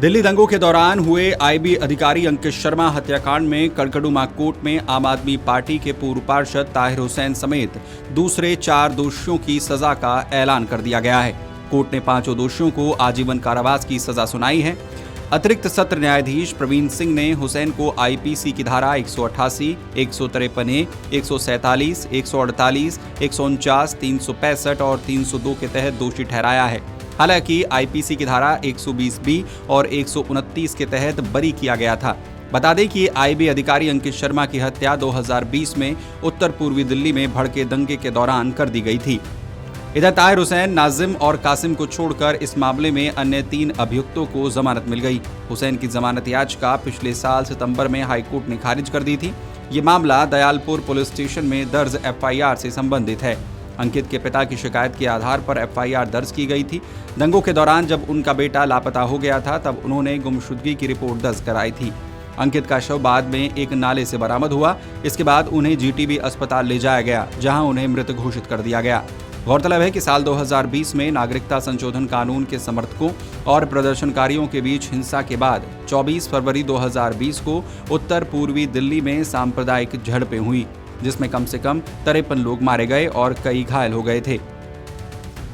दिल्ली दंगों के दौरान हुए आईबी अधिकारी अंकित शर्मा हत्याकांड में कड़कड़ुमा कोर्ट में आम आदमी पार्टी के पूर्व पार्षद ताहिर हुसैन समेत दूसरे 4 दोषियों की सजा का ऐलान कर दिया गया है। कोर्ट ने 5 दोषियों को आजीवन कारावास की सजा सुनाई है। अतिरिक्त सत्र न्यायाधीश प्रवीण सिंह ने हुसैन को आईपीसी की धारा 188, 153A, 147, 148, 149, 365 और 302 के तहत दोषी ठहराया है। हालांकि आईपीसी की धारा 120B और 129 के तहत बरी किया गया था। बता दें कि आईबी अधिकारी अंकित शर्मा की हत्या 2020 में उत्तर पूर्वी दिल्ली में भड़के दंगे के दौरान कर दी गई थी। इधर ताहिर हुसैन, नाजिम और कासिम को छोड़कर इस मामले में अन्य 3 अभियुक्तों को जमानत मिल गई। हुसैन की जमानत याचिका पिछले साल सितंबर में हाईकोर्ट ने खारिज कर दी थी। ये मामला दयालपुर पुलिस स्टेशन में दर्ज एफआईआर से संबंधित है। अंकित के पिता की शिकायत के आधार पर एफआईआर दर्ज की गई थी। दंगों के दौरान जब उनका बेटा लापता हो गया था तब उन्होंने गुमशुदगी की रिपोर्ट दर्ज कराई थी। अंकित का शव बाद में एक नाले से बरामद हुआ। इसके बाद उन्हें जीटीबी अस्पताल ले जाया गया, जहां उन्हें मृत घोषित कर दिया गया। गौरतलब है कि साल 2020 में नागरिकता संशोधन कानून के समर्थकों और प्रदर्शनकारियों के बीच हिंसा के बाद 24 फरवरी 2020 को उत्तर पूर्वी दिल्ली में सांप्रदायिक झड़पें हुई, जिसमें कम से कम 53 लोग मारे गए और कई घायल हो गए थे।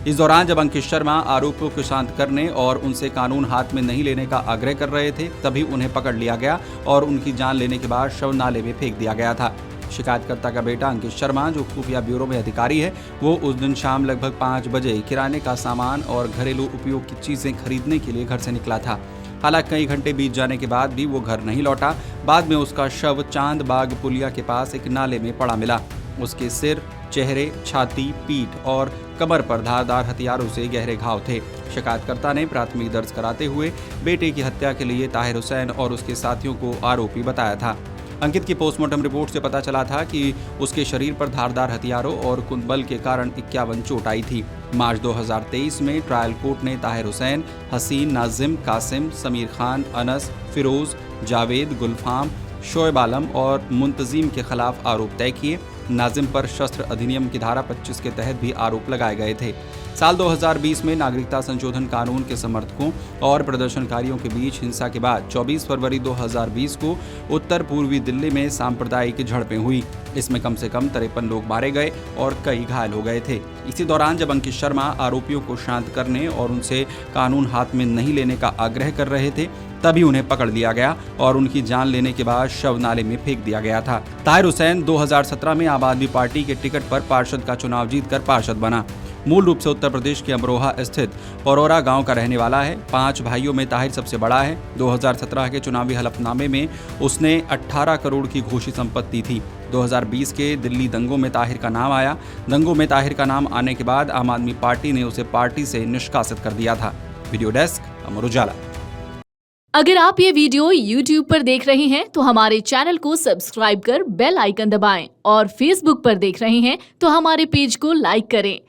इस दौरान जब अंकित शर्मा आरोपियों को शांत करने और उनसे कानून हाथ में नहीं लेने का आग्रह कर रहे थे, तभी उन्हें पकड़ लिया गया और उनकी जान लेने के बाद शव नाले में फेंक दिया गया था। शिकायतकर्ता का बेटा अंकित शर्मा, जो खुफिया ब्यूरो में अधिकारी है, वो उस दिन शाम लगभग 5 बजे किराने का सामान और घरेलू उपयोग की चीजें खरीदने के लिए घर से निकला था। हालांकि कई घंटे बीत जाने के बाद भी वो घर नहीं लौटा। बाद में उसका शव चांदबाग पुलिया के पास एक नाले में पड़ा मिला। उसके सिर, चेहरे, छाती, पीठ और कमर पर धारदार हथियारों से गहरे घाव थे। शिकायतकर्ता ने प्राथमिक दर्ज कराते हुए बेटे की हत्या के लिए ताहिर हुसैन और उसके साथियों को आरोपी बताया था। अंकित की पोस्टमार्टम रिपोर्ट से पता चला था कि उसके शरीर पर धारदार हथियारों और कुंदबल के कारण 51 चोट आई थी। मार्च 2023 में ट्रायल कोर्ट ने ताहिर हुसैन, हसीन, नाजिम, कासिम, समीर खान, अनस, फिरोज, जावेद, गुलफाम, शोएब आलम और मुंतजिम के खिलाफ आरोप तय किए। नाजिम पर शस्त्र अधिनियम की धारा 25 के तहत भी आरोप लगाए गए थे। साल 2020 में नागरिकता संशोधन कानून के समर्थकों और प्रदर्शनकारियों के बीच हिंसा के बाद 24 फरवरी 2020 को उत्तर पूर्वी दिल्ली में सांप्रदायिक झड़पें हुई। इसमें कम से कम 53 लोग मारे गए और कई घायल हो गए थे। इसी दौरान जब अंकित शर्मा आरोपियों को शांत करने और उनसे कानून हाथ में नहीं लेने का आग्रह कर रहे थे, तभी उन्हें पकड़ लिया गया और उनकी जान लेने के बाद शव नाले में फेंक दिया गया था। ताहिर हुसैन 2017 में आम आदमी पार्टी के टिकट पर पार्षद का चुनाव जीतकर पार्षद बना। मूल रूप से उत्तर प्रदेश के अमरोहा स्थित परोरा गांव का रहने वाला है। 5 भाइयों में ताहिर सबसे बड़ा है। 2017 के चुनावी हलफनामे में उसने 18 करोड़ की घोषित संपत्ति थी। 2020 के दिल्ली दंगों में ताहिर का नाम आया। दंगों में ताहिर का नाम आने के बाद आम आदमी पार्टी ने उसे पार्टी से निष्कासित कर दिया था। Video desk, Amar Ujala. अगर आप ये वीडियो YouTube पर देख रहे हैं तो हमारे चैनल को सब्सक्राइब कर बेल आइकन दबाएं और Facebook पर देख रहे हैं तो हमारे पेज को लाइक करें।